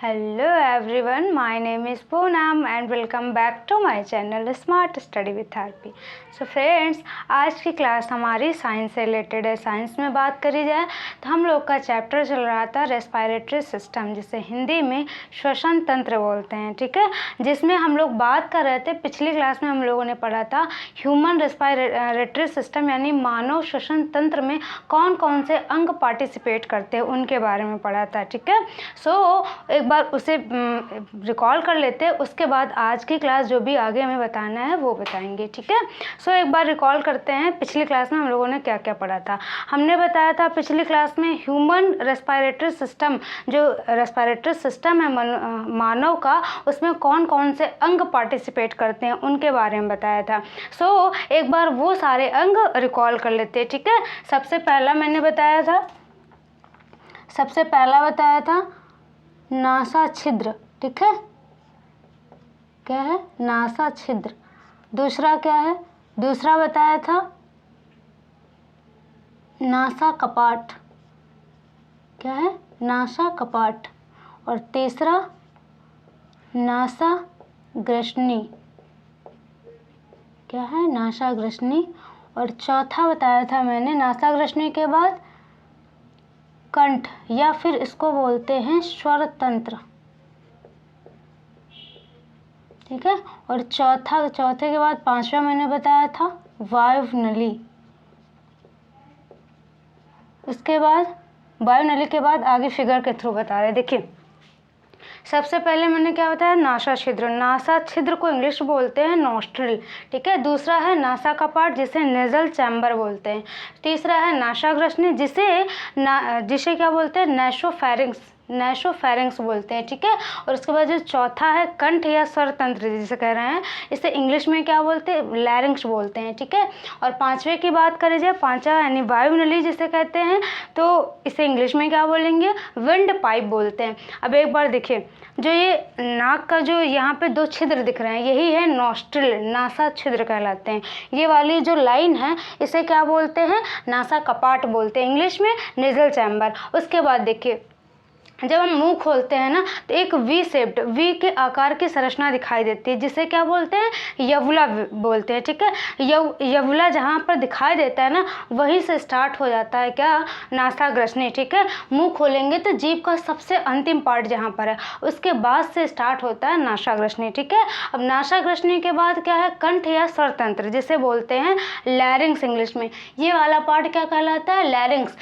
Hello everyone, my name is Poonam and welcome back to my channel Smart Study with Therapy. So friends, आज की class हमारी science से related है। Science में बात करी जाए तो हम लोग का चैप्टर चल रहा था रेस्पिरेटरी सिस्टम, जिसे हिंदी में श्वसन तंत्र बोलते हैं, ठीक है। जिसमें हम लोग बात कर रहे थे, पिछली क्लास में हम लोगों ने पढ़ा था ह्यूमन रेस्पिरेटरी सिस्टम यानी मानव श्वसन तंत्र में कौन कौन से अंग पार्टिसिपेट करते हैं उनके बारे में पढ़ा था, ठीक है। सो एक बार उसे रिकॉल कर लेते हैं, उसके बाद आज की क्लास जो भी आगे हमें बताना है वो बताएंगे, ठीक है। सो एक बार रिकॉल करते हैं पिछली क्लास में हम लोगों ने क्या क्या पढ़ा था। हमने बताया था पिछली क्लास में ह्यूमन रेस्पिरेटरी सिस्टम, जो रेस्पिरेटरी सिस्टम है मानव का, उसमें कौन कौन से अंग पार्टिसिपेट करते हैं उनके बारे में बताया था। सो एक बार वो सारे अंग रिकॉल कर लेते हैं, ठीक है। सबसे पहला बताया था नासा छिद्र, ठीक है। क्या है? नासा छिद्र। दूसरा क्या है? दूसरा बताया था नासा कपाट। क्या है? नासा कपाट। और तीसरा नासा ग्रसनी। क्या है? नासा ग्रसनी। और चौथा बताया था मैंने नासा ग्रसनी के बाद कंठ, या फिर इसको बोलते हैं स्वर तंत्र, ठीक है। और चौथे के बाद पांचवा मैंने बताया था वायु नली। इसके बाद वायु नली के बाद आगे फिगर के थ्रू बता रहे हैं। देखिए, सबसे पहले मैंने क्या बताया? नासा छिद्र। नासा छिद्र को इंग्लिश बोलते हैं नॉस्ट्रिल, ठीक है। दूसरा है नासा कपाट, जिसे नेजल चैम्बर बोलते हैं। तीसरा है नासाग्रसनी, जिसे क्या बोलते हैं? नेसोफेरिंक्स बोलते हैं, ठीक है। और उसके बाद जो चौथा है कंठ या स्वर तंत्र जिसे कह रहे हैं, इसे इंग्लिश में क्या बोलते हैं? लैरिंक्स बोलते हैं, ठीक है। और पांचवे की बात करें जाए, पांचवा यानी वायु नली जिसे कहते हैं, तो इसे इंग्लिश में क्या बोलेंगे? विंड पाइप बोलते हैं। अब एक बार देखिए, जो ये नाक का जो यहाँ पे दो छिद्र दिख रहे हैं, यही है नॉस्ट्रिल, नासा छिद्र कहलाते हैं। ये वाली जो लाइन है इसे क्या बोलते हैं? नासा कपाट बोलते हैं, इंग्लिश में नेजल चैम्बर। उसके बाद देखिए, जब हम मुंह खोलते हैं ना तो एक वी के आकार की संरचना दिखाई देती है, जिसे क्या बोलते हैं? यवुला बोलते हैं, ठीक है। यवुला जहाँ पर दिखाई देता है ना, वहीं से स्टार्ट हो जाता है क्या? नासाग्रसनी, ठीक है। मुंह खोलेंगे तो जीभ का सबसे अंतिम पार्ट जहाँ पर है, उसके बाद से स्टार्ट होता है नासाग्रसनी, ठीक है। अब नासाग्रसनी के बाद क्या है? कंठ या स्वर तंत्र, जिसे बोलते हैं लैरिंक्स इंग्लिश में। ये वाला पार्ट क्या कहलाता है? लैरिंक्स।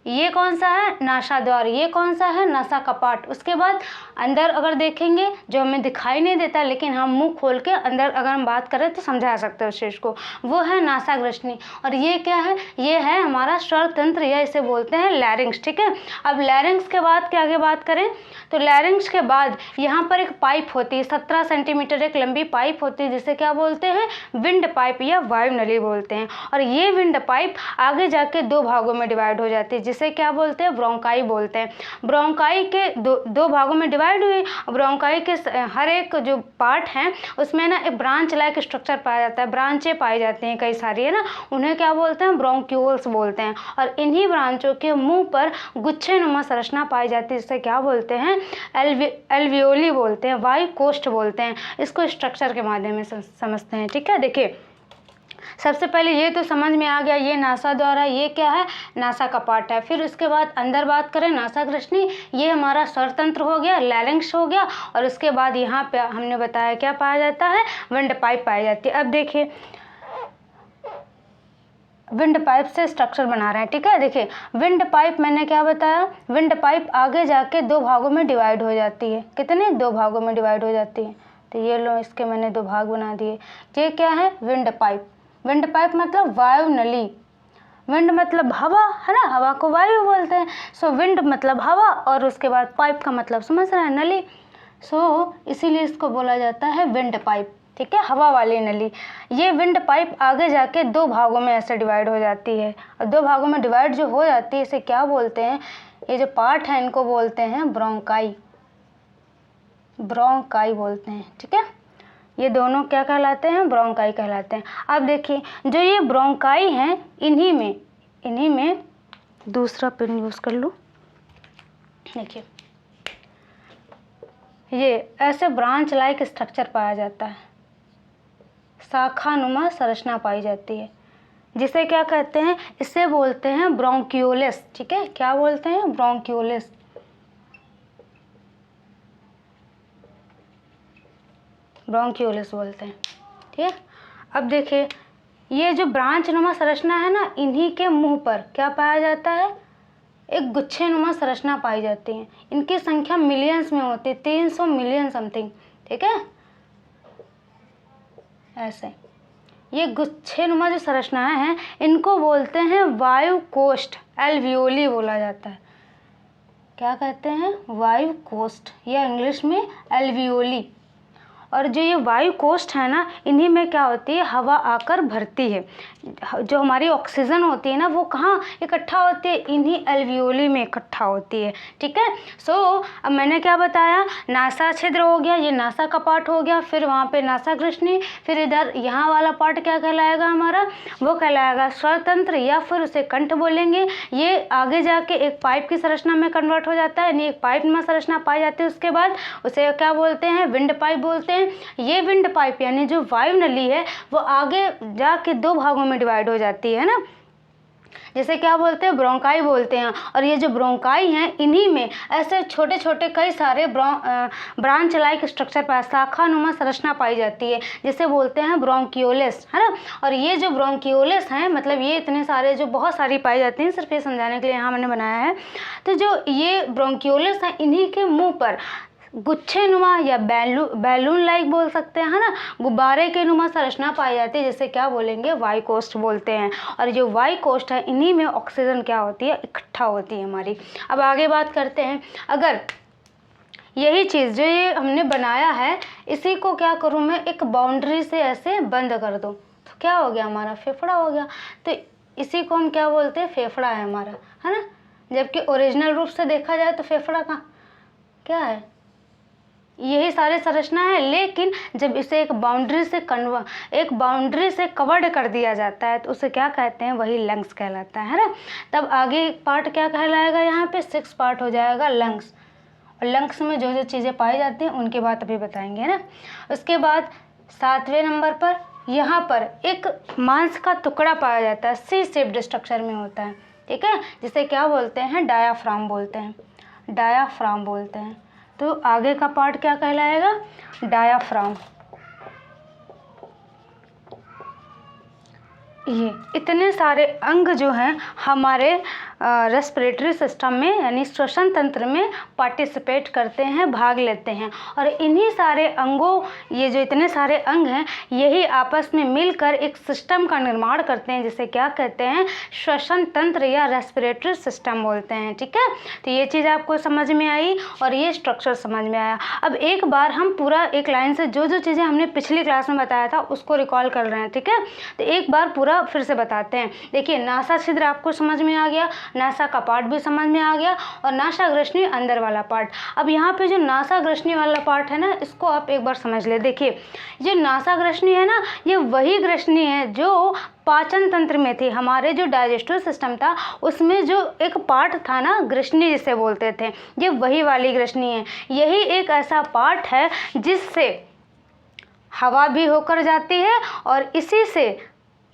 ये कौन सा है? नासाद्वार। ये कौन सा है? नासा कपाट। उसके बाद अंदर अगर देखेंगे, जो हमें दिखाई नहीं देता लेकिन हम मुंह खोल के अंदर अगर हम बात करें तो समझा सकते हैं उस चीज़ को, वो है नासाग्रसनी। और ये क्या है? ये है हमारा स्वर तंत्र, या इसे बोलते हैं लैरिंक्स, ठीक है। अब लैरिंक्स के बाद के आगे बात करें तो लैरिंक्स के बाद यहाँ पर एक पाइप होती है, 17 सेंटीमीटर एक लंबी पाइप होती है, जिसे क्या बोलते हैं? विंड पाइप या वायु नली बोलते हैं। और ये विंड पाइप आगे जाके दो भागों में डिवाइड हो जाती है, जिसे क्या बोलते हैं? ब्रोंकाई बोलते हैं। ब्रोंकाई के दो भागों में डिवाइड हुई। ब्रोंकाई के हर एक जो पार्ट हैं उसमें ना एक ब्रांच लाइक स्ट्रक्चर पाया जाता है, ब्रांचें पाई जाती हैं कई सारी, है ना। उन्हें क्या बोलते हैं? ब्रोंक्यूल्स बोलते हैं। और इन्हीं ब्रांचों के मुंह पर गुच्छेनुमा संरचना पाई जाती है, जिसे क्या बोलते हैं? एल्वियोली बोलते हैं, वायु कोष्ठ बोलते हैं। इसको स्ट्रक्चर के माध्यम से समझते हैं, ठीक है। देखिए, सबसे पहले ये तो समझ में आ गया, ये नासा द्वारा, ये क्या है? नासा कपाट है। फिर उसके बाद अंदर बात करें नासाग्रसनी, ये हमारा स्वर तंत्र हो गया, लैरिंक्स हो गया। और उसके बाद यहाँ पे हमने बताया क्या पाया जाता है? विंड पाइप पाई जाती है। अब देखिए, विंड पाइप से स्ट्रक्चर बना रहे हैं, ठीक है। देखिए, विंड पाइप मैंने क्या बताया? विंड पाइप आगे जाके दो भागों में डिवाइड हो जाती है। कितने? दो भागों में डिवाइड हो जाती है। तो ये लो, इसके मैंने दो भाग बना दिए। ये क्या है? Wind pipe. विंड पाइप मतलब वायु नली। विंड मतलब हवा, है ना, हवा को वायु बोलते हैं। सो विंड मतलब हवा, और उसके बाद पाइप का मतलब समझ रहे हैं? नली। सो इसीलिए इसको बोला जाता है विंड पाइप, ठीक है, हवा वाली नली। ये विंड पाइप आगे जाके दो भागों में ऐसे डिवाइड हो जाती है। और दो भागों में डिवाइड जो हो जाती है, इसे क्या बोलते हैं? ये जो पार्ट है इनको बोलते हैं ब्रोंकाई बोलते हैं, ठीक है। ये दोनों क्या कहलाते हैं? ब्रोंकाई कहलाते हैं। अब देखिए, जो ये ब्रोंकाई हैं, इन्हीं में दूसरा पेन यूज़ कर लूँ। देखिए, ये ऐसे ब्रांच लाइक स्ट्रक्चर पाया जाता है, शाखानुमा संरचना पाई जाती है, जिसे क्या कहते हैं, इसे बोलते हैं ब्रोंकियोलस। ठीक है, क्या बोलते हैं, ब्रोंकियोलस। ब्रोंकियोलस बोलते हैं। ठीक है, अब देखिए ये जो ब्रांच नुमा संरचना है ना, इन्हीं के मुंह पर क्या पाया जाता है, एक गुच्छे नुमा संरचना पाई जाती है। इनकी संख्या मिलियंस में होती है, 300 मिलियन समथिंग। ठीक है, ऐसे ये गुच्छे नुमा जो संरचनाएं हैं इनको बोलते हैं वायु कोष्ठ, एल्वियोली बोला जाता है। क्या कहते हैं, वायु कोष्ठ, या इंग्लिश में एल्वियोली। और जो ये वायु कोष्ठ है ना, इन्हीं में क्या होती है, हवा आकर भरती है। जो हमारी ऑक्सीजन होती है ना, वो कहाँ इकट्ठा होती है, इन्हीं एल्वियोली में इकट्ठा होती है। ठीक है, अब मैंने क्या बताया, नासा छिद्र हो गया, ये नासा का पार्ट हो गया, फिर वहाँ पे नासा ग्रसनी, फिर इधर यहाँ वाला पार्ट क्या कहलाएगा हमारा, वो कहलाएगा स्वरतंत्र, या फिर उसे कंठ बोलेंगे। ये आगे जाके एक पाइप की संरचना में कन्वर्ट हो जाता है, यानी एक पाइप में संरचना पाई जाती है। उसके बाद उसे क्या बोलते हैं, विंड पाइप बोलते हैं। ये विंड पाइप यानी जो वायु नली है वो आगे जाके 2 भागों में डिवाइड हो जाती है ना, जैसे क्या बोलते हैं, ब्रोंकाई बोलते हैं। और ये जो ब्रोंकाई हैं, इन्हीं में ऐसे छोटे छोटे कई सारे ब्रांच लाइक स्ट्रक्चर पर शाखानुमा संरचना पाई जाती है, जिसे बोलते हैं ब्रोंकियोलस, है ना। और ये जो ब्रोंकियोलस हैं, मतलब ये इतने सारे जो बहुत सारी पाई जाती हैं, सिर्फ ये समझाने के लिए यहाँ मैंने बनाया है। तो जो ये ब्रोंकियोलस हैं, इन्हीं के मुँह पर गुच्छे नुमा या बैलून लाइक बोल सकते हैं, है ना, गुब्बारे के नुमा संरचना पाई जाती है, जिसे क्या बोलेंगे, वायु कोष्ठ बोलते हैं। और जो वायु कोष्ठ है, इन्हीं में ऑक्सीजन क्या होती है, इकट्ठा होती है हमारी। अब आगे बात करते हैं, अगर यही चीज़ जो ये हमने बनाया है, इसी को क्या करूँ मैं, एक बाउंड्री से ऐसे बंद कर दूँ, तो क्या हो गया, हमारा फेफड़ा हो गया। तो इसी को हम क्या बोलते हैं, फेफड़ा है हमारा, है ना। जबकि ओरिजिनल रूप से देखा जाए तो फेफड़ा का क्या है, यही सारे संरचना है। लेकिन जब इसे एक बाउंड्री से कवर्ड कर दिया जाता है, तो उसे क्या कहते हैं, वही लंग्स कहलाता है ना। तब आगे पार्ट क्या कहलाएगा, यहाँ पे 6 पार्ट हो जाएगा लंग्स। और लंग्स में जो जो चीज़ें पाई जाती हैं उनकी बात अभी बताएंगे ना। उसके बाद 7वें नंबर पर यहाँ पर एक मांस का टुकड़ा पाया जाता है, सी शेप्ड स्ट्रक्चर में होता है। ठीक है, जिसे क्या बोलते हैं, डायाफ्राम बोलते हैं, डायाफ्राम बोलते हैं। तो आगे का पार्ट क्या कहलाएगा, डायाफ्राम। ये इतने सारे अंग जो हैं हमारे रेस्पिरेटरी सिस्टम में यानी श्वसन तंत्र में पार्टिसिपेट करते हैं, भाग लेते हैं। और इन्हीं सारे अंगों, ये जो इतने सारे अंग हैं, यही आपस में मिलकर एक सिस्टम का निर्माण करते हैं, जिसे क्या कहते हैं, श्वसन तंत्र या रेस्पिरेटरी सिस्टम बोलते हैं। ठीक है, तो ये चीज़ आपको समझ में आई और ये स्ट्रक्चर समझ में आया। अब एक बार हम पूरा एक लाइन से जो जो चीज़ें हमने पिछली क्लास में बताया था उसको रिकॉल कर रहे हैं। ठीक है, तो एक बार पूरा फिर से बताते हैं। देखिए, नासा छिद्र आपको समझ में आ गया, नासा का पार्ट भी समझ में आ गया, और नासा ग्रसनी अंदर वाला पार्ट। अब यहाँ पे जो नासा ग्रसनी वाला पार्ट है ना, इसको आप एक बार समझ ले। देखिए, जो नासा ग्रसनी है ना, ये वही ग्रसनी है जो पाचन तंत्र में थी। हमारे जो डाइजेस्टिव सिस्टम था उसमें जो एक पार्ट था ना, ग्रसनी जिसे बोलते थे, ये वही वाली ग्रसनी है। यही एक ऐसा पार्ट है जिससे हवा भी होकर जाती है और इसी से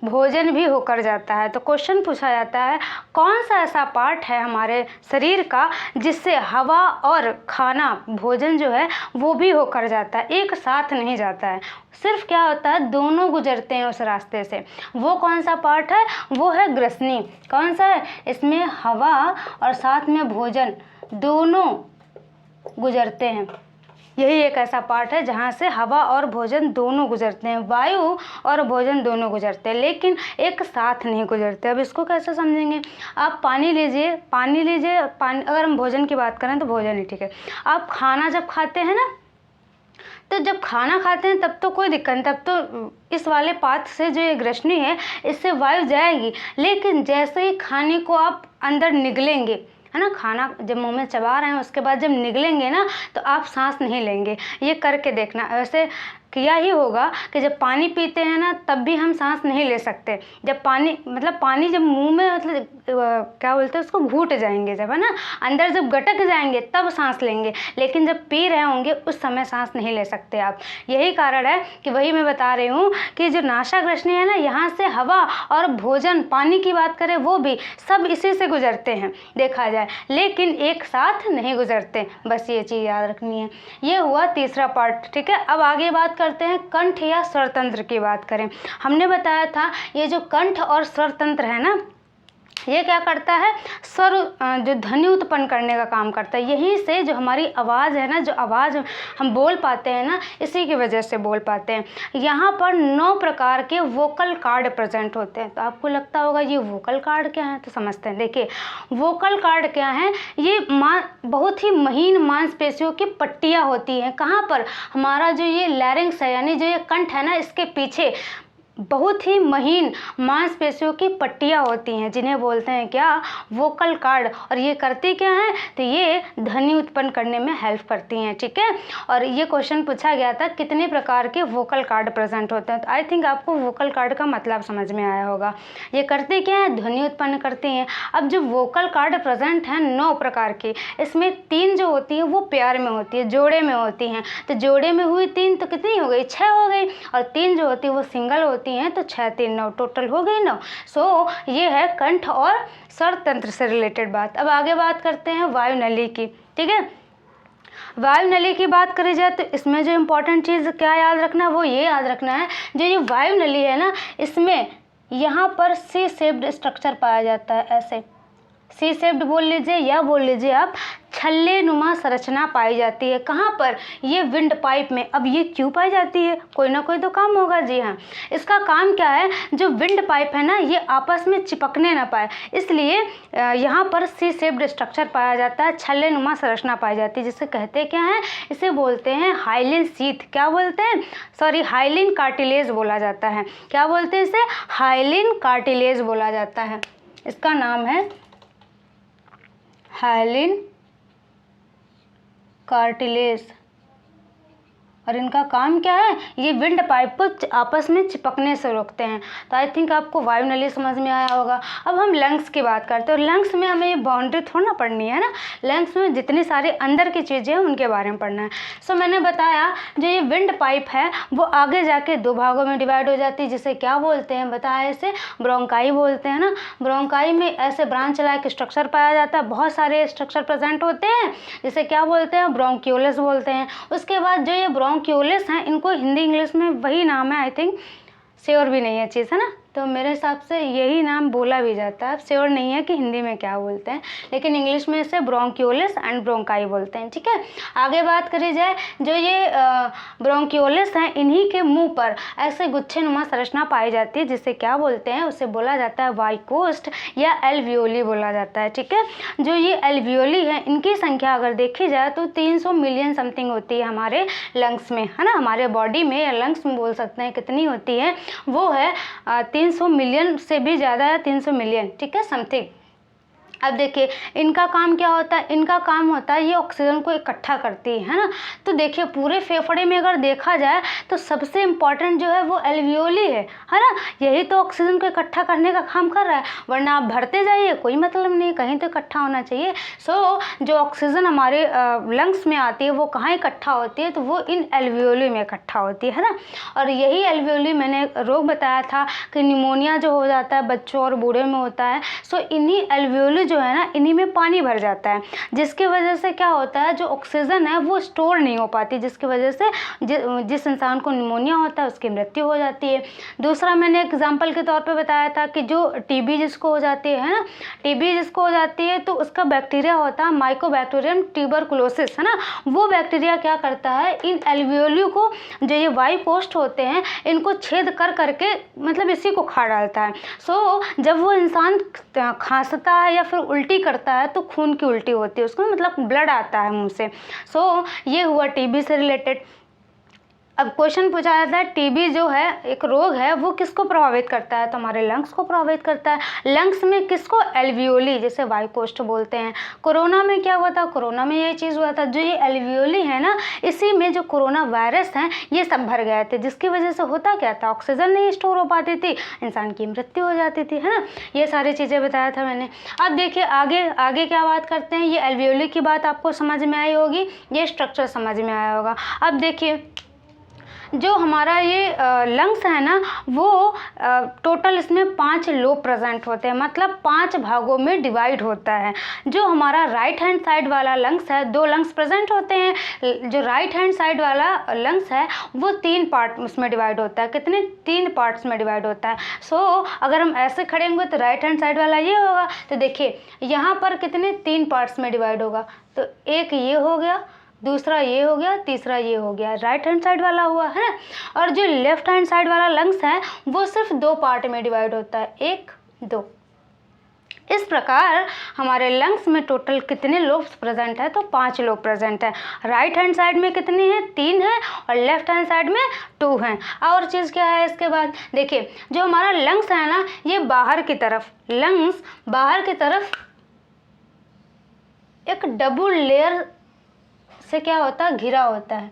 भोजन भी होकर जाता है। तो क्वेश्चन पूछा जाता है, कौन सा ऐसा पार्ट है हमारे शरीर का जिससे हवा और खाना, भोजन जो है वो भी होकर जाता है, एक साथ नहीं जाता है, सिर्फ क्या होता है, दोनों गुजरते हैं उस रास्ते से। वो कौन सा पार्ट है, वो है ग्रसनी। कौन सा है, इसमें हवा और साथ में भोजन दोनों गुजरते हैं। यही एक ऐसा पार्ट है जहाँ से हवा और भोजन दोनों गुजरते हैं, वायु और भोजन दोनों गुजरते हैं, लेकिन एक साथ नहीं गुजरते। अब इसको कैसे समझेंगे, आप पानी लीजिए, पानी अगर हम भोजन की बात करें तो भोजन ही ठीक है। आप खाना जब खाते हैं ना, तो जब खाना खाते हैं तब तो कोई दिक्कत नहीं, तब तो इस वाले पाथ से जो ये ग्रसनी है इससे वायु जाएगी। लेकिन जैसे ही खाने को आप अंदर निगलेंगे, है ना, खाना जब मुंह में चबा रहे हैं उसके बाद जब निगलेंगे ना, तो आप सांस नहीं लेंगे। ये करके देखना, वैसे किया ही होगा कि जब पानी पीते हैं ना तब भी हम सांस नहीं ले सकते। जब पानी मतलब पानी जब मुंह में मतलब क्या बोलते हैं उसको घूट जाएंगे जब, है ना, अंदर जब गटक जाएंगे तब सांस लेंगे, लेकिन जब पी रहे होंगे उस समय सांस नहीं ले सकते आप। यही कारण है कि वही मैं बता रही हूँ कि जो नासाग्रसनी है ना, यहाँ से हवा और भोजन, पानी की बात करें वो भी सब इसी से गुजरते हैं देखा जाए, लेकिन एक साथ नहीं गुजरते। बस ये चीज़ याद रखनी है। ये हुआ तीसरा पार्ट, ठीक है। अब आगे बात करते हैं कंठ या स्वरतंत्र की बात करें। हमने बताया था ये जो कंठ और स्वरतंत्र है ना, ये क्या करता है, स्वर जो ध्वनि उत्पन्न करने का काम करता है। यहीं से जो हमारी आवाज़ है ना, जो आवाज़ हम बोल पाते हैं ना, इसी की वजह से बोल पाते हैं। यहाँ पर 9 प्रकार के वोकल कार्ड प्रेजेंट होते हैं। तो आपको लगता होगा ये वोकल कार्ड क्या है, तो समझते हैं। देखिए वोकल कार्ड क्या है, ये बहुत ही महीन मांसपेशियों की पट्टियाँ होती हैं। कहाँ पर, हमारा जो ये लैरिंक्स है यानी जो ये कंठ है ना, इसके पीछे बहुत ही महीन मांसपेशियों की पट्टियाँ होती हैं, जिन्हें बोलते हैं क्या, वोकल कार्ड। और ये करती क्या है, तो ये ध्वनि उत्पन्न करने में हेल्प करती हैं, ठीक है। और ये क्वेश्चन पूछा गया था कितने प्रकार के वोकल कार्ड प्रेजेंट होते हैं। तो आई थिंक आपको वोकल कार्ड का मतलब समझ में आया होगा। ये करती क्या है, ध्वनि उत्पन्न करती हैं। अब जो वोकल कार्ड प्रेजेंट हैं 9 प्रकार की, इसमें 3 जो होती है वो पेयर में होती है, जोड़े में होती हैं। तो जोड़े में हुई 3 तो कितनी हो गई, 6 हो गई। और 3 जो होती है वो सिंगल होती हैं, तो 6 3 9 टोटल हो गई 9। सो ये है कंठ और स्वरतंत्र से रिलेटेड बात। अब आगे बात करते हैं वायुनली की, ठीक है। वायुनली की बात करी जाए तो इसमें जो इम्पोर्टेंट चीज़ क्या याद रखना है, वो ये याद रखना है, जो ये वायुनली है ना, इसमें यहाँ पर सी शेप्ड स्ट्रक्चर पाया जाता है। ऐसे सी शेप्ड बोल लीजिए या बोल लीजिए आप छल्ले नुमा संरचना पाई जाती है। कहाँ पर, ये विंड पाइप में। अब ये क्यों पाई जाती है, कोई ना कोई तो काम होगा। जी हाँ, इसका काम क्या है, जो विंड पाइप है ना, ये आपस में चिपकने ना पाए, इसलिए यहाँ पर सी शेप्ड स्ट्रक्चर पाया जाता है, छल्ले नुमा संरचना पाई जाती है, जिसे कहते क्या है, इसे बोलते हैं हाइलिन शीथ। क्या बोलते हैं, सॉरी, हाइलिन कार्टिलेज बोला जाता है। क्या बोलते हैं इसे, हाइलिन कार्टिलेज बोला जाता है। इसका नाम है हाइलिन कार्टिलेज। और इनका काम क्या है, ये विंड पाइप को आपस में चिपकने से रोकते हैं। तो आई थिंक आपको वायुनली समझ में आया होगा। अब हम लंग्स की बात करते हैं। लंग्स में हमें ये बाउंड्री थोड़ा ना पढ़नी है ना, लंग्स में जितनी सारी अंदर की चीज़ें हैं उनके बारे में पढ़ना है। सो मैंने बताया जो ये विंड पाइप है वो आगे जाके 2 भागों में डिवाइड हो जाती है, जिसे क्या बोलते हैं, बताया इसे ब्रोंकाई बोलते हैं ना। ब्रोंकाई में ऐसे ब्रांच लाइक स्ट्रक्चर पाया जाता है, बहुत सारे स्ट्रक्चर प्रेजेंट होते हैं, जिसे क्या बोलते हैं, ब्रोंक्यूलस बोलते हैं। उसके बाद जो ये ब्रोंक्यूलस हैं, इनको हिंदी इंग्लिश में वही नाम है, आई थिंक श्योर भी नहीं है चीज़, है ना। तो मेरे हिसाब से यही नाम बोला भी जाता है, श्योर नहीं है कि हिंदी में क्या बोलते हैं, लेकिन इंग्लिश में इसे ब्रोंक्यूलस एंड ब्रोंकाई बोलते हैं, ठीक है। आगे बात करी जाए, जो ये ब्रोंक्यूलस हैं, इन्हीं के मुंह पर ऐसे गुच्छे नुमा संरचना पाई जाती है, जिसे क्या बोलते हैं, उसे बोला जाता है वाइकोस्ट या एल्वियोली बोला जाता है, ठीक है। जो ये एल्वियोली है, इनकी संख्या अगर देखी जाए तो 300 मिलियन समथिंग होती है हमारे लंग्स में, है ना, हमारे बॉडी में या लंग्स में बोल सकते हैं। कितनी होती है, वो है 300 मिलियन से भी ज़्यादा है, 300 मिलियन, ठीक है, समथिंग। अब देखिए इनका काम क्या होता है, इनका काम होता है ये ऑक्सीजन को इकट्ठा करती है ना। तो देखिए पूरे फेफड़े में अगर देखा जाए तो सबसे इम्पॉर्टेंट जो है वो एल्वियोली है ना, यही तो ऑक्सीजन को इकट्ठा करने का काम कर रहा है, वरना आप भरते जाइए कोई मतलब नहीं, कहीं तो इकट्ठा होना चाहिए। सो जो ऑक्सीजन हमारे लंग्स में आती है वो कहाँ इकट्ठा होती है, तो वो इन एल्वियोली में इकट्ठा होती है ना। और यही एल्वियोली, मैंने रोग बताया था कि निमोनिया जो हो जाता है बच्चों और बूढ़े में होता है, सो इन्हीं एल्वियोली जो है ना, इन्हीं में पानी भर जाता है, जिसकी वजह से क्या होता है, जो ऑक्सीजन है वो स्टोर नहीं हो पाती, जिसकी वजह से जिस इंसान को निमोनिया होता है उसकी मृत्यु हो जाती है। दूसरा मैंने एग्जांपल के तौर पे बताया था कि जो टीबी जिसको हो जाती है ना, टीबी जिसको हो जाती है तो उसका बैक्टीरिया होता है माइकोबैक्टीरियम ट्यूबरकुलोसिस, है ना। वो बैक्टीरिया क्या करता है, इन एल्वियोली को, जो ये वाइकोस्ट होते हैं, इनको छेद कर करके मतलब इसी को खा डालता है। सो जब वो इंसान खांसता है या फिर उल्टी करता है तो खून की उल्टी होती है, उसको मतलब ब्लड आता है मुंह से। सो ये हुआ टीबी से रिलेटेड। अब क्वेश्चन पूछा जाता है टीबी जो है एक रोग है वो किसको प्रभावित करता है, तो हमारे लंग्स को प्रभावित करता है। लंग्स में किसको, एल्वियोली, जैसे वायुकोष्ठ बोलते हैं। कोरोना में क्या हुआ था, कोरोना में ये चीज़ हुआ था, जो ये एल्वियोली है ना, इसी में जो कोरोना वायरस हैं ये सब भर गए थे, जिसकी वजह से होता क्या था, ऑक्सीजन नहीं स्टोर हो पाती थी, इंसान की मृत्यु हो जाती थी, है ना। ये सारी चीज़ें बताया था मैंने। अब देखिए आगे आगे क्या बात करते हैं। ये एल्वियोली की बात आपको समझ में आई होगी, ये स्ट्रक्चर समझ में आया होगा। अब देखिए जो हमारा ये लंग्स है ना, वो टोटल इसमें 5 लोब प्रेजेंट होते हैं, मतलब 5 भागों में डिवाइड होता है। जो हमारा राइट हैंड साइड वाला लंग्स है, 2 लंग्स प्रेजेंट होते हैं। जो राइट हैंड साइड वाला लंग्स है वो 3 पार्ट उसमें डिवाइड होता है। कितने, 3 पार्ट्स में डिवाइड होता है। सो अगर हम ऐसे खड़े होंगे तो राइट हैंड साइड वाला ये होगा, तो देखिए यहाँ पर कितने 3 पार्ट्स में डिवाइड होगा, तो एक ये हो गया, दूसरा ये हो गया, तीसरा ये हो गया, राइट हैंड साइड वाला हुआ है ना। और जो लेफ्ट हैंड साइड वाला लंग्स है वो सिर्फ 2 पार्ट में डिवाइड होता है, 1 2। इस प्रकार हमारे लंग्स में टोटल कितने लोब्स प्रेजेंट है, तो 5 लोब प्रेजेंट है। राइट हैंड साइड में कितने हैं, 3 हैं, और लेफ्ट हैंड साइड में 2 हैं। और चीज़ क्या है इसके बाद, देखिए जो हमारा लंग्स है ना, ये बाहर की तरफ, लंग्स बाहर की तरफ एक डबल लेयर से क्या होता है, घिरा होता है।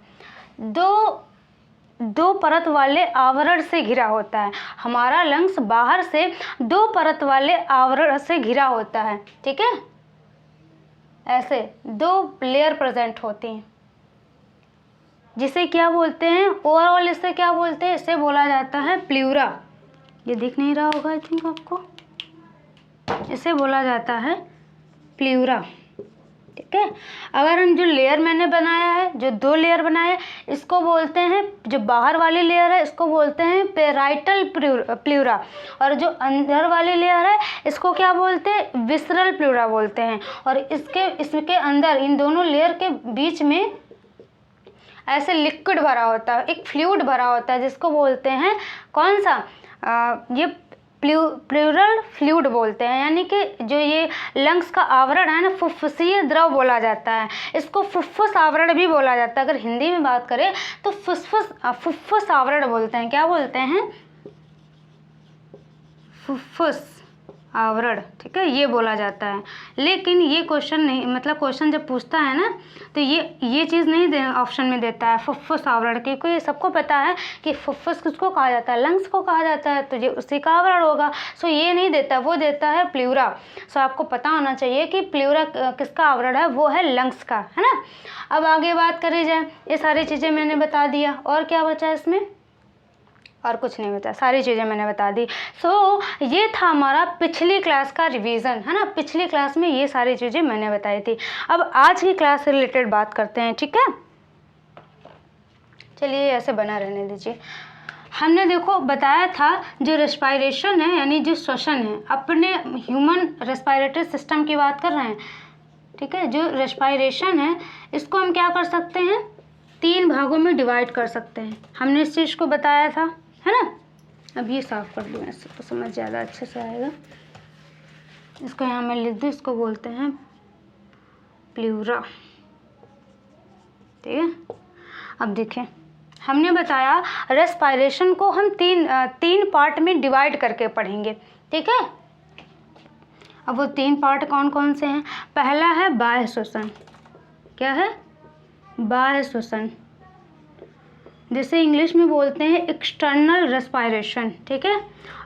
दो परत वाले आवरण से घिरा होता है। हमारा लंग्स बाहर से 2 परत वाले आवरण से घिरा होता है, ठीक है। ऐसे 2 लेयर प्रेजेंट होती हैं, जिसे क्या बोलते हैं, ओवरऑल इसे क्या बोलते हैं, इसे बोला जाता है प्ल्यूरा। ये दिख नहीं रहा होगा आई थिंक आपको, इसे बोला जाता है प्ल्यूरा, ठीक है। अगर हम जो लेयर मैंने बनाया है, जो 2 लेयर बनाए, इसको बोलते हैं, जो बाहर वाली लेयर है इसको बोलते हैं पेराइटल प्ल्यूरा, और जो अंदर वाली लेयर है इसको क्या बोलते हैं, विसरल प्ल्यूरा बोलते हैं। और इसके अंदर इन दोनों लेयर के बीच में ऐसे लिक्विड भरा होता है, एक फ्लूइड भरा होता है, जिसको बोलते हैं कौन सा, ये प्लूरल फ्लूइड बोलते हैं। यानी कि जो ये लंग्स का आवरण है ना, फुफ्फुसीय द्रव बोला जाता है, इसको फुफ्फुस आवरण भी बोला जाता है। अगर हिंदी में बात करें तो फुफ्फुस आवरण बोलते हैं, क्या बोलते हैं, फुफ्फुस आवरण, ठीक है, ये बोला जाता है। लेकिन ये क्वेश्चन नहीं, मतलब क्वेश्चन जब पूछता है ना, तो ये चीज़ नहीं ऑप्शन में देता है फुफ्फुस आवरण, क्योंकि ये सबको पता है कि फुफ्फुस किसको कहा जाता है, लंग्स को कहा जाता है, तो ये उसी का आवरण होगा। सो ये नहीं देता, वो देता है प्ल्यूरा। सो आपको पता होना चाहिए कि प्ल्यूरा किसका आवरण है, वो है लंग्स का, है ना। अब आगे बात करी जाए, ये सारी चीज़ें मैंने बता दिया, और क्या बचा इसमें, और कुछ नहीं बता, सारी चीज़ें मैंने बता दी। सो ये था हमारा पिछली क्लास का रिवीजन, है ना। पिछली क्लास में ये सारी चीज़ें मैंने बताई थी। अब आज की क्लास से रिलेटेड बात करते हैं, ठीक है। चलिए ऐसे बना रहने दीजिए। हमने देखो बताया था जो रेस्पायरेशन है, यानी जो श्वसन है, अपने ह्यूमन रेस्पायरेटरी सिस्टम की बात कर रहे हैं, ठीक है। जो रेस्पायरेशन है इसको हम क्या कर सकते हैं, 3 भागों में डिवाइड कर सकते हैं। हमने इस चीज़ को बताया था, है ना। अब ये साफ कर दूँ, ऐसे तो समझ ज़्यादा अच्छे से आएगा। इसको यहाँ मैं लिख दूँ, इसको बोलते हैं प्ल्यूरा, ठीक है। अब देखें, हमने बताया रेस्पायरेशन को हम तीन पार्ट में डिवाइड करके पढ़ेंगे, ठीक है। अब वो 3 पार्ट कौन कौन से हैं, पहला है बाह्य श्वसन, क्या है, बाह्य श्वसन, जिसे इंग्लिश में बोलते हैं एक्सटर्नल रेस्पायरेशन, ठीक है।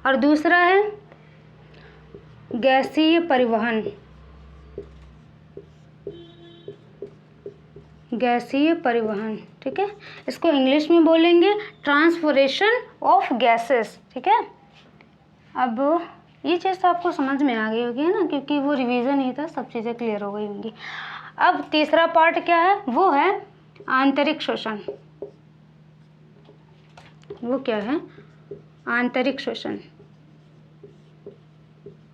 और दूसरा है गैसीय परिवहन, गैसीय परिवहन, ठीक है। इसको इंग्लिश में बोलेंगे ट्रांसपोर्टेशन ऑफ गैसेस, ठीक है। अब ये चीज़ तो आपको समझ में आ गई होगी, है ना, क्योंकि वो रिवीजन ही था, सब चीज़ें क्लियर हो गई होंगी। अब तीसरा पार्ट क्या है, वो है आंतरिक श्वसन। वो क्या है, आंतरिक श्वसन,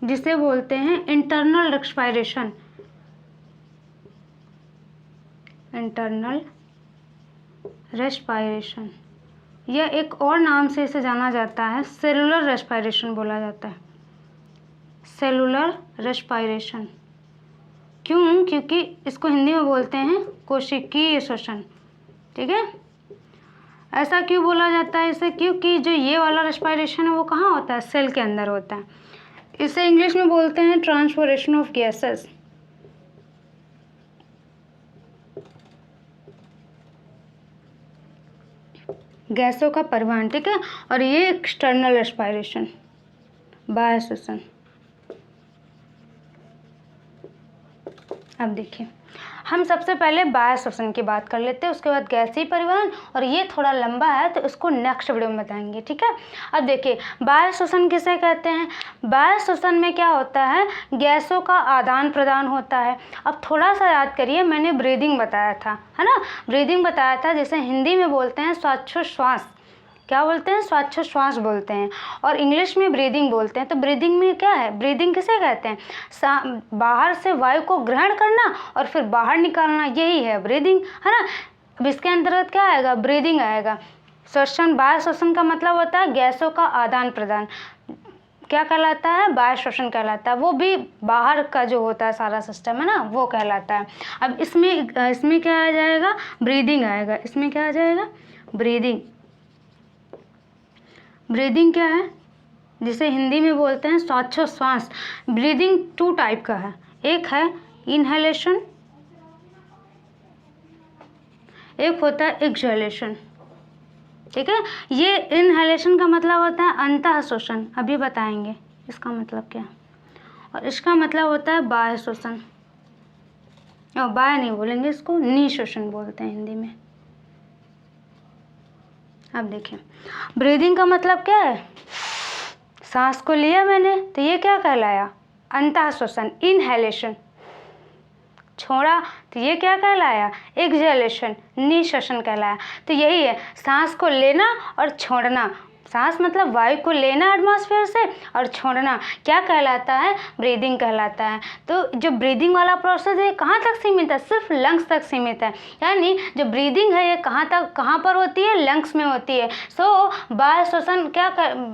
जिसे बोलते हैं इंटरनल रेस्पायरेशन, इंटरनल रेस्पायरेशन, या एक और नाम से इसे जाना जाता है सेलुलर रेस्पायरेशन बोला जाता है, सेलुलर रेस्पायरेशन। क्यों, क्योंकि इसको हिंदी में बोलते हैं कोशिकीय श्वसन, ठीक है। ऐसा क्यों बोला जाता है इसे? क्योंकि जो ये वाला रेस्पिरेशन है वो कहाँ होता है? सेल के अंदर होता है। इसे इंग्लिश में बोलते हैं ट्रांसपोर्टेशन ऑफ गैसेस। गैसों का परिवहन, ठीक है। और ये एक्सटर्नल रेस्पिरेशन, बाह्य श्वसन। अब देखिए, हम सबसे पहले बाह्य श्वसन की बात कर लेते हैं, उसके बाद गैसीय परिवहन, और ये थोड़ा लंबा है तो इसको नेक्स्ट वीडियो में बताएंगे, ठीक है। अब देखिए, बाह्य श्वसन किसे कहते हैं? बाह्य श्वसन में क्या होता है? गैसों का आदान प्रदान होता है। अब थोड़ा सा याद करिए, मैंने ब्रीदिंग बताया था, है ना, ब्रीदिंग बताया था, जिसे हिंदी में बोलते हैं श्वासोच्छ्वास। क्या बोलते हैं? श्वासोच्छ्वास बोलते हैं, और इंग्लिश में ब्रीदिंग बोलते हैं। तो ब्रीदिंग में क्या है? ब्रीदिंग किसे कहते हैं? बाहर से वायु को ग्रहण करना और फिर बाहर निकालना, यही है ब्रीदिंग, है ना। अब इसके अंतर्गत क्या आएगा? ब्रीदिंग आएगा। श्वसन, बाह्य श्वसन का मतलब होता है गैसों का आदान प्रदान। क्या कहलाता है? बाह्य श्वसन कहलाता है। वो भी बाहर का जो होता है सारा सिस्टम, है ना, वो कहलाता है। अब इसमें क्या आ जाएगा? ब्रीदिंग आएगा। इसमें क्या आ जाएगा? ब्रीदिंग। ब्रीदिंग क्या है? जिसे हिंदी में बोलते हैं श्वासोच्छ्वास। ब्रीदिंग 2 टाइप का है, एक है इनहेलेशन, एक होता है एक्सहेलेशन, ठीक है। ये इनहेलेशन का मतलब होता है अंतः श्वसन, अभी बताएंगे इसका मतलब क्या है, और इसका मतलब होता है बाह्य श्वसन। और बाह्य नहीं बोलेंगे, इसको निःश्वसन बोलते हैं हिंदी में। अब देखिए, ब्रीदिंग का मतलब क्या है? सांस को लिया मैंने तो ये क्या कहलाया? अंतः श्वसन, इनहेलेशन। छोड़ा तो ये क्या कहलाया? एक्सहेलेशन, निःश्वसन कहलाया। तो यही है, सांस को लेना और छोड़ना। सांस मतलब वायु को लेना एटमॉस्फेयर से, और छोड़ना क्या कहलाता है? ब्रीदिंग कहलाता है। तो जो ब्रीदिंग वाला प्रोसेस है कहाँ तक सीमित है? सिर्फ लंग्स तक सीमित है। यानी जो ब्रीदिंग है ये कहाँ पर होती है? लंग्स में होती है। सो बाह्य श्वसन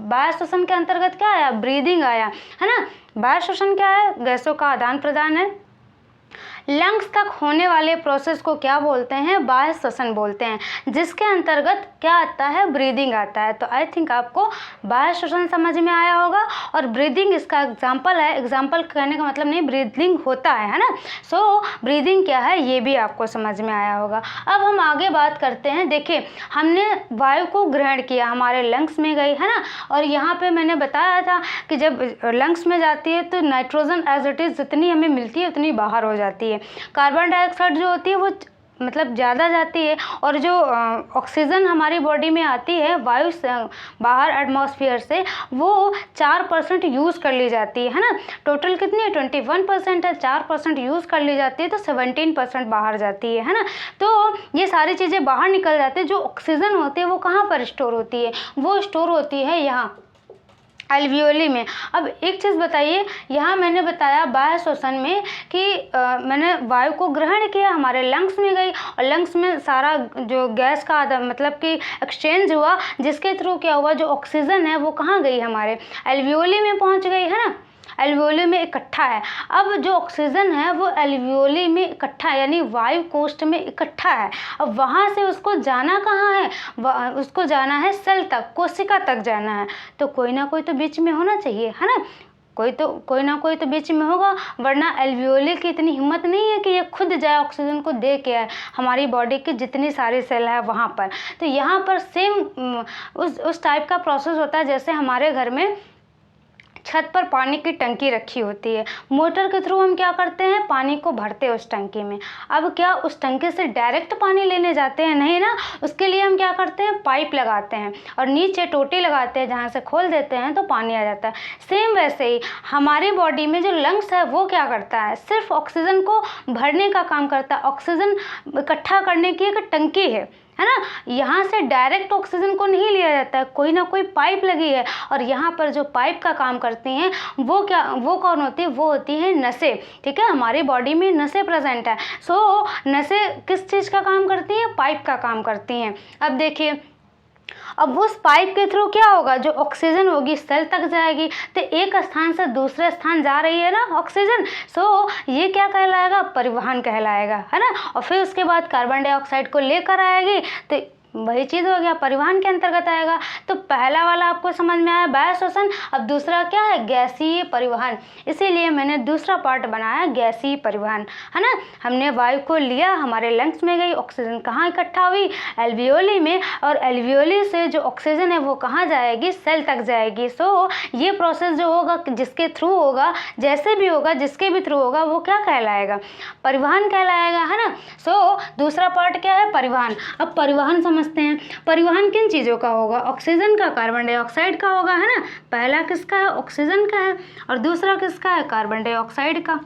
बाह्य श्वसन के अंतर्गत क्या आया? ब्रीदिंग आया, है ना। बाह्य श्वसन क्या है? गैसों का आदान प्रदान है। लंग्स तक होने वाले प्रोसेस को क्या बोलते हैं? बाह्य श्वसन बोलते हैं, जिसके अंतर्गत क्या आता है? ब्रीदिंग आता है। तो आई थिंक आपको बाह्य श्वसन समझ में आया होगा, और ब्रीदिंग इसका एग्जाम्पल है। एग्जाम्पल कहने का मतलब नहीं, ब्रीदिंग होता है ना। सो ब्रीदिंग क्या है ये भी आपको समझ में आया होगा। अब हम आगे बात करते हैं। देखिए, हमने वायु को ग्रहण किया, हमारे लंग्स में गई, है ना, और यहाँ पे मैंने बताया था कि जब लंग्स में जाती है तो नाइट्रोजन एज इट इज़ जितनी हमें मिलती है उतनी बाहर हो जाती है। कार्बन डाइऑक्साइड जो होती है वो मतलब ज़्यादा जाती है, और जो ऑक्सीजन हमारी बॉडी में आती है वायु से बाहर एटमॉस्फेयर से, वो 4% यूज़ कर ली जाती है ना। टोटल कितनी है? 21% है। 4% यूज़ कर ली जाती है तो 17% बाहर जाती है ना। तो ये सारी चीज़ें बाहर निकल जाती है। जो ऑक्सीजन होती है वो कहाँ पर स्टोर होती है? वो स्टोर होती है यहाँ एल्वियोली में। अब एक चीज़ बताइए, यहाँ मैंने बताया बाह्य श्वसन में कि मैंने वायु को ग्रहण किया, हमारे लंग्स में गई, और लंग्स में सारा जो गैस का मतलब कि एक्सचेंज हुआ, जिसके थ्रू क्या हुआ? जो ऑक्सीजन है वो कहाँ गई? हमारे एल्वियोली में पहुँच गई, है ना। एल्वियोली में इकट्ठा है। अब जो ऑक्सीजन है वो एल्वियोली में इकट्ठा है, यानी वायु कोष्ठ में इकट्ठा है। अब वहाँ से उसको जाना कहाँ है? उसको जाना है सेल तक, कोशिका तक जाना है। तो कोई ना कोई तो बीच में होना चाहिए, है ना। कोई ना कोई तो बीच में होगा, वरना एल्वियोली की इतनी हिम्मत नहीं है कि ये खुद जाए ऑक्सीजन को दे के आए हमारी बॉडी की जितनी सारी सेल है वहाँ पर। तो यहाँ पर सेम उस टाइप का प्रोसेस होता है जैसे हमारे घर में छत पर पानी की टंकी रखी होती है। मोटर के थ्रू हम क्या करते हैं? पानी को भरते हैं उस टंकी में। अब क्या उस टंकी से डायरेक्ट पानी लेने जाते हैं? नहीं ना। उसके लिए हम क्या करते हैं? पाइप लगाते हैं और नीचे टोटी लगाते हैं, जहाँ से खोल देते हैं तो पानी आ जाता है। सेम वैसे ही हमारी बॉडी में जो लंग्स है वो क्या करता है? सिर्फ ऑक्सीजन को भरने का काम करता है। ऑक्सीजन इकट्ठा करने की एक टंकी है ना। यहाँ से डायरेक्ट ऑक्सीजन को नहीं लिया जाता है, कोई ना कोई पाइप लगी है, और यहाँ पर जो पाइप का काम करती हैं वो कौन होती है? वो होती है नसें। ठीक है, हमारी बॉडी में नसें प्रेजेंट है। सो नसें किस चीज़ का काम करती हैं? पाइप का काम करती हैं। अब देखिए, अब उस पाइप के थ्रू क्या होगा? जो ऑक्सीजन होगी सेल तक जाएगी। तो एक स्थान से दूसरे स्थान जा रही है ना ऑक्सीजन। सो ये क्या कहलाएगा? परिवहन कहलाएगा, है ना। और फिर उसके बाद कार्बन डाइऑक्साइड को लेकर आएगी, तो वही चीज़ हो गया, परिवहन के अंतर्गत आएगा। तो पहला वाला आपको समझ में आया, वायु श्वसन। अब दूसरा क्या है, गैसीय परिवहन। इसीलिए मैंने दूसरा पार्ट बनाया गैसीय परिवहन, है ना। हमने वायु को लिया, हमारे लंग्स में गई, ऑक्सीजन कहाँ इकट्ठा हुई, एल्वियोली में, और एल्वियोली से जो ऑक्सीजन है वो कहाँ जाएगी, सेल तक जाएगी। सो ये प्रोसेस जो होगा, जिसके थ्रू होगा, जैसे भी होगा, जिसके भी थ्रू होगा, वो क्या कहलाएगा, परिवहन कहलाएगा, है ना। सो दूसरा पार्ट क्या है, परिवहन। अब परिवहन समझते हैं। परिवहन किन चीज़ों का होगा, ऑक्सीजन का, कार्बन डाइऑक्साइड का होगा, है ना। पहला किसका है, ऑक्सीजन का है, और दूसरा किसका है, कार्बन डाइऑक्साइड का।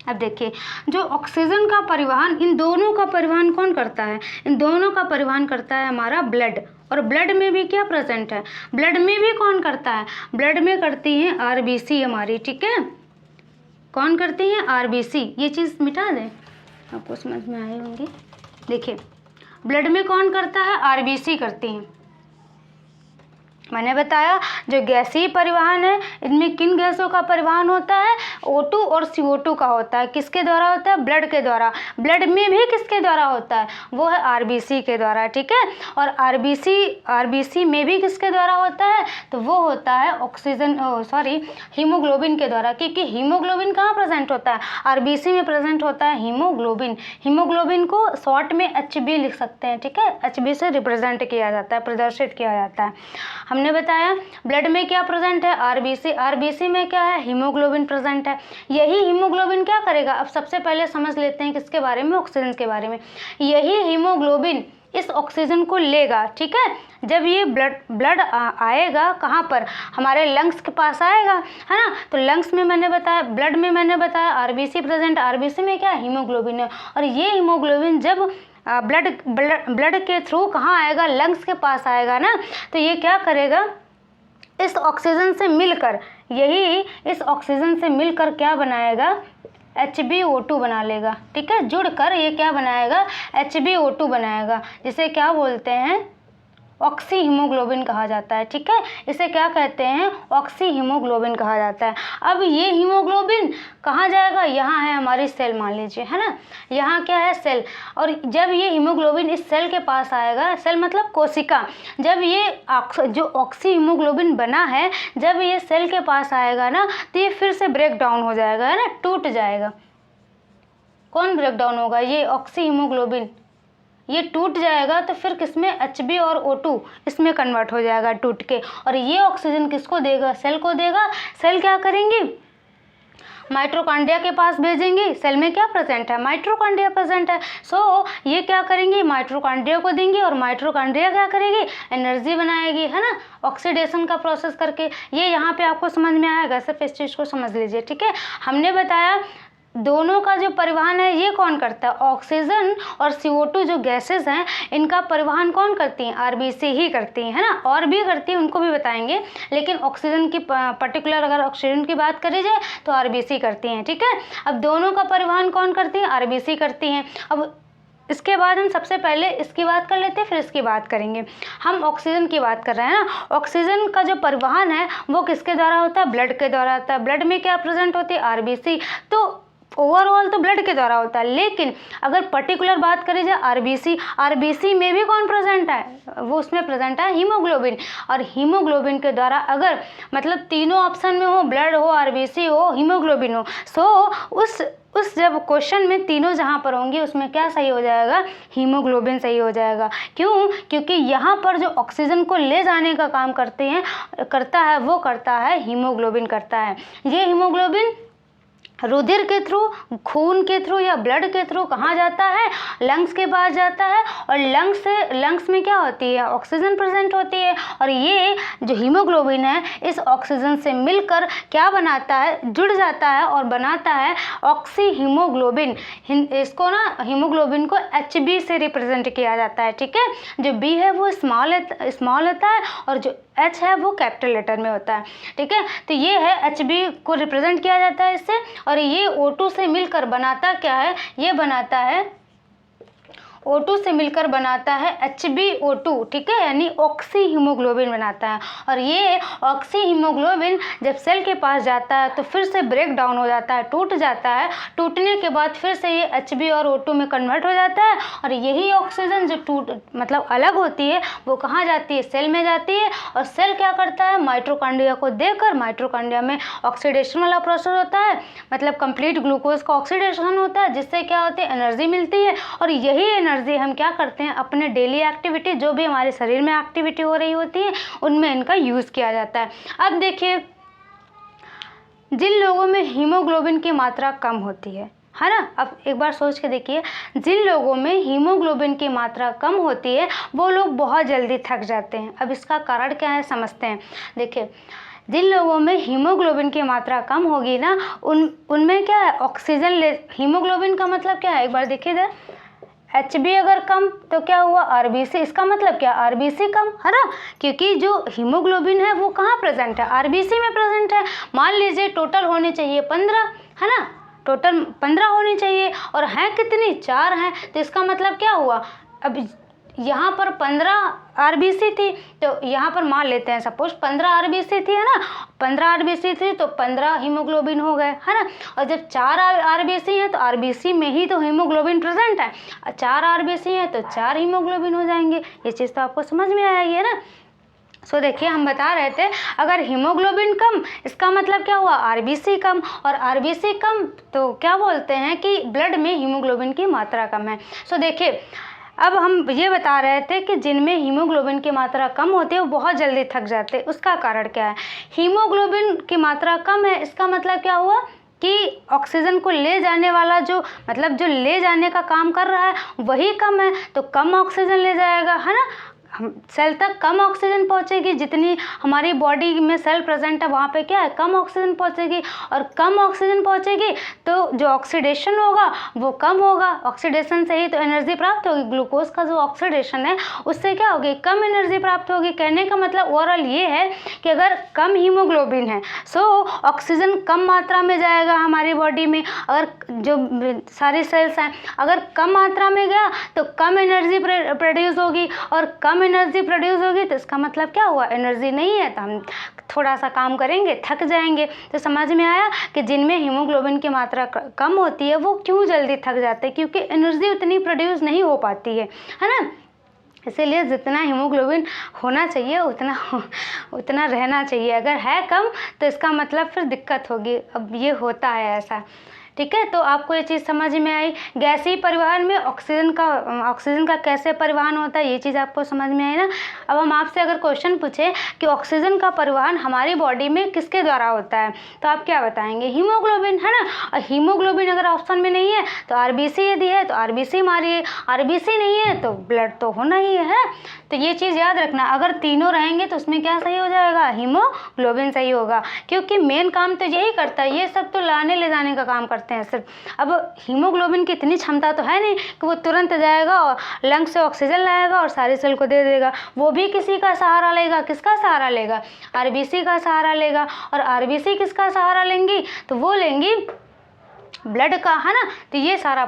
अब देखिए, जो ऑक्सीजन का परिवहन, इन दोनों का परिवहन कौन करता है, इन दोनों का परिवहन करता है हमारा ब्लड। और ब्लड में भी क्या प्रेजेंट है, ब्लड में भी कौन करता है, ब्लड में करती है आरबीसी हमारी, ठीक है। कौन करती है, आरबीसी। ये चीज़ मिटा दें, आपको समझ में आई होंगी। देखिए, ब्लड में कौन करता है, आरबीसी करती हैं। मैंने बताया जो गैसीय परिवहन है, इनमें किन गैसों का परिवहन होता है, O2 और CO2 का होता है। किसके द्वारा होता है, ब्लड के द्वारा। ब्लड में भी किसके द्वारा होता है, वो है आरबीसी के द्वारा, ठीक है। और आरबीसी में भी किसके द्वारा होता है, तो वो होता है हीमोग्लोबिन के द्वारा। क्योंकि हीमोग्लोबिन कहाँ प्रेजेंट होता है, आरबीसी में प्रेजेंट होता है हीमोग्लोबिन। हीमोग्लोबिन को शॉर्ट में HB लिख सकते हैं, ठीक है। HB से रिप्रेजेंट किया जाता है, प्रदर्शित किया जाता है। हमने बताया ब्लड में क्या प्रेजेंट है, आरबीसी। आरबीसी में क्या है, हीमोग्लोबिन प्रेजेंट है। यही हीमोग्लोबिन क्या करेगा, अब सबसे पहले समझ लेते हैं किसके बारे में, ऑक्सीजन के बारे में। यही हीमोग्लोबिन इस ऑक्सीजन को लेगा, ठीक है। जब ये ब्लड आएगा कहाँ पर, हमारे लंग्स के पास आएगा, है ना। तो लंग्स में मैंने बताया, ब्लड में मैंने बताया आरबीसी प्रेजेंट। आरबीसी में क्या, हीमोग्लोबिन है। और ये हीमोग्लोबिन जब ब्लड के थ्रू कहाँ आएगा, लंग्स के पास आएगा ना, तो ये क्या करेगा, इस ऑक्सीजन से मिलकर, यही इस ऑक्सीजन से मिलकर क्या बनाएगा, HbO2 बना लेगा, ठीक है। जुड़कर ये क्या बनाएगा, HbO2 बनाएगा, जिसे क्या बोलते हैं, ऑक्सी हीमोग्लोबिन कहा जाता है, ठीक है। इसे क्या कहते हैं, ऑक्सी हीमोग्लोबिन कहा जाता है। अब ये हीमोग्लोबिन कहाँ जाएगा, यहाँ है हमारी सेल, मान लीजिए, है ना। यहाँ क्या है, सेल। और जब ये हीमोग्लोबिन इस सेल के पास आएगा, सेल मतलब कोशिका, जब ये जो ऑक्सी हीमोग्लोबिन बना है, जब ये सेल के पास आएगा ना, तो ये फिर से ब्रेक डाउन हो जाएगा, है ना, टूट जाएगा। कौन ब्रेक डाउन होगा, ये ऑक्सी हीमोग्लोबिन, ये टूट जाएगा। तो फिर किसमें, HB और O2 इसमें कन्वर्ट हो जाएगा टूट के। और ये ऑक्सीजन किसको देगा, सेल को देगा। सेल क्या करेंगी, माइटोकॉन्ड्रिया के पास भेजेंगी। सेल में क्या प्रेजेंट है, माइटोकॉन्ड्रिया प्रेजेंट है। सो ये क्या करेंगी, माइटोकॉन्ड्रिया को देंगी, और माइटोकॉन्ड्रिया क्या करेगी, एनर्जी बनाएगी, है ना, ऑक्सीडेशन का प्रोसेस करके। ये यहाँ पे आपको समझ में आएगा, सिर्फ इस चीज़ को समझ लीजिए, ठीक है। हमने बताया दोनों का जो परिवहन है ये कौन करता है, ऑक्सीजन और CO2 जो गैसेस हैं, इनका परिवहन कौन करती हैं, आरबीसी ही करती हैं, है ना। और भी करती हैं, उनको भी बताएंगे, लेकिन ऑक्सीजन की पर्टिकुलर अगर ऑक्सीजन की बात करी जाए तो आरबीसी करती हैं, ठीक है। अब दोनों का परिवहन कौन करती है, आरबीसी करती हैं। अब इसके बाद हम सबसे पहले इसकी बात कर लेते हैं, फिर इसकी बात करेंगे। हम ऑक्सीजन की बात कर रहे हैं ना। ऑक्सीजन का जो परिवहन है वो किसके द्वारा होता है, ब्लड के द्वारा होता है। ब्लड में क्या प्रेजेंट होती है, आरबीसी। तो ओवरऑल तो ब्लड के द्वारा होता है, लेकिन अगर पर्टिकुलर बात करी जाए आरबीसी में भी कौन प्रेजेंट है, वो उसमें प्रेजेंट है हीमोग्लोबिन। और हीमोग्लोबिन के द्वारा अगर मतलब तीनों ऑप्शन में हो, ब्लड हो, आरबीसी हो, हीमोग्लोबिन हो, सो उस जब क्वेश्चन में तीनों जहाँ पर होंगे उसमें क्या सही हो जाएगा, हीमोग्लोबिन सही हो जाएगा। क्यों, क्योंकि यहाँ पर जो ऑक्सीजन को ले जाने का काम करता है हीमोग्लोबिन करता है। ये हीमोग्लोबिन रुधिर के थ्रू, खून के थ्रू या ब्लड के थ्रू कहाँ जाता है, लंग्स के पास जाता है। और लंग्स में क्या होती है, ऑक्सीजन प्रेजेंट होती है। और ये जो हीमोग्लोबिन है इस ऑक्सीजन से मिलकर क्या बनाता है, जुड़ जाता है और बनाता है ऑक्सी हीमोग्लोबिन। इसको ना हीमोग्लोबिन को HB से रिप्रेजेंट किया जाता है, ठीक है। जो B है वो स्मॉल होता है और जो H है वो कैपिटल लेटर में होता है, ठीक है। तो ये है HB को रिप्रेजेंट किया जाता है इससे। और ये O2 से मिलकर बनाता क्या है, ये बनाता है O2 से मिलकर बनाता है HbO2, ठीक है, यानी ऑक्सी हीमोग्लोबिन बनाता है। और ये ऑक्सी हीमोग्लोबिन जब सेल के पास जाता है तो फिर से ब्रेक डाउन हो जाता है, टूट जाता है। टूटने के बाद फिर से ये Hb और O2 में कन्वर्ट हो जाता है। और यही ऑक्सीजन जो अलग होती है वो कहाँ जाती है, सेल में जाती है। और सेल क्या करता है, माइटोकॉन्ड्रिया को देकर, माइटोकॉन्ड्रिया में ऑक्सीडेशन वाला प्रोसेस होता है, मतलब कंप्लीट ग्लूकोज का ऑक्सीडेशन होता है, जिससे क्या होती है, एनर्जी मिलती है। और यही एनर्जी हम क्या करते हैं, अपने डेली एक्टिविटी, जो भी हमारे शरीर में एक्टिविटी हो रही होती है उनमें इनका यूज़ किया जाता है। अब देखिए, जिन लोगों में हीमोग्लोबिन की मात्रा कम होती है ना, अब एक बार सोच के देखिए, जिन लोगों में हीमोग्लोबिन की मात्रा कम होती है वो लोग बहुत जल्दी थक जाते हैं। अब इसका कारण क्या है समझते हैं। देखिए, जिन लोगों में हीमोग्लोबिन की मात्रा कम होगी ना, उनमें क्या है, ऑक्सीजन हीमोग्लोबिन का मतलब क्या है, एक बार देखिए इधर, Hb अगर कम तो क्या हुआ, RBC, इसका मतलब क्या, RBC कम, है ना, क्योंकि जो हीमोग्लोबिन है वो कहाँ प्रेजेंट है, RBC में प्रेजेंट है। मान लीजिए टोटल होने चाहिए 15, है ना, टोटल 15 होनी चाहिए और हैं कितनी, 4 हैं, तो इसका मतलब क्या हुआ, अब यहाँ पर 15 RBC थी, तो यहाँ पर मान लेते हैं सपोज 15 RBC थी, है ना, 15 RBC थी तो 15 हीमोग्लोबिन हो गए, है ना। और जब 4 RBC हैं तो RBC में ही तो हीमोग्लोबिन प्रेजेंट है, 4 RBC हैं तो 4 हीमोग्लोबिन हो जाएंगे। ये चीज़ तो आपको समझ में आएगी, है ना। सो देखिए, हम बता रहे थे अगर हीमोग्लोबिन कम, इसका मतलब क्या हुआ, RBC कम, और RBC कम तो क्या बोलते हैं कि ब्लड में हीमोग्लोबिन की मात्रा कम है। सो देखिए, अब हम ये बता रहे थे कि जिनमें हीमोग्लोबिन की मात्रा कम होती है वो बहुत जल्दी थक जाते हैं। उसका कारण क्या है, हीमोग्लोबिन की मात्रा कम है, इसका मतलब क्या हुआ कि ऑक्सीजन को ले जाने वाला जो ले जाने का काम कर रहा है वही कम है, तो कम ऑक्सीजन ले जाएगा, है ना। सेल तक कम ऑक्सीजन पहुंचेगी, जितनी हमारी बॉडी में सेल प्रेजेंट है वहाँ पे क्या है, कम ऑक्सीजन पहुंचेगी। और कम ऑक्सीजन पहुंचेगी तो जो ऑक्सीडेशन होगा वो कम होगा, ऑक्सीडेशन से ही तो एनर्जी प्राप्त होगी। ग्लूकोज का जो ऑक्सीडेशन है उससे क्या होगी, कम एनर्जी प्राप्त होगी। कहने का मतलब ओवरऑल ये है कि अगर कम हीमोग्लोबिन है सो ऑक्सीजन कम मात्रा में जाएगा हमारी बॉडी में। अगर जो सारी सेल्स हैं अगर कम मात्रा में गया तो कम एनर्जी प्रोड्यूस होगी, और कम एनर्जी प्रोड्यूस होगी तो इसका मतलब क्या हुआ, एनर्जी नहीं है तो हम थोड़ा सा काम करेंगे, थक जाएंगे। तो समझ में आया कि जिनमें हीमोग्लोबिन की मात्रा कम होती है वो क्यों जल्दी थक जाते हैं, क्योंकि एनर्जी उतनी प्रोड्यूस नहीं हो पाती है ना। इसीलिए जितना हीमोग्लोबिन होना चाहिए उतना रहना चाहिए। अगर है कम तो इसका मतलब फिर दिक्कत होगी। अब ये होता है ऐसा, ठीक है। तो आपको ये चीज़ समझ में आई। गैसीय परिवहन में ऑक्सीजन का कैसे परिवहन होता है ये चीज़ आपको समझ में आई ना। अब हम आपसे अगर क्वेश्चन पूछे कि ऑक्सीजन का परिवहन हमारी बॉडी में किसके द्वारा होता है तो आप क्या बताएंगे, हीमोग्लोबिन, है ना। और हीमोग्लोबिन अगर ऑप्शन में नहीं है तो RBC यदि है तो RBC मारिए, RBC नहीं है तो ब्लड तो होना ही है। तो ये चीज़ याद रखना, अगर तीनों रहेंगे तो उसमें क्या सही हो जाएगा, हीमोग्लोबिन सही होगा, क्योंकि मेन काम तो यही करता है। ये सब तो लाने ले जाने का काम करते हैं सिर्फ। अब हीमोग्लोबिन की इतनी क्षमता तो है नहीं कि वो तुरंत जाएगा और लंग से ऑक्सीजन लाएगा और सारी सेल को दे देगा। वो भी किसी का सहारा लेगा। किसका सहारा लेगा, RBC का सहारा लेगा। और RBC किसका सहारा लेंगी तो वो लेंगी ब्लड का, है ना। तो ये सारा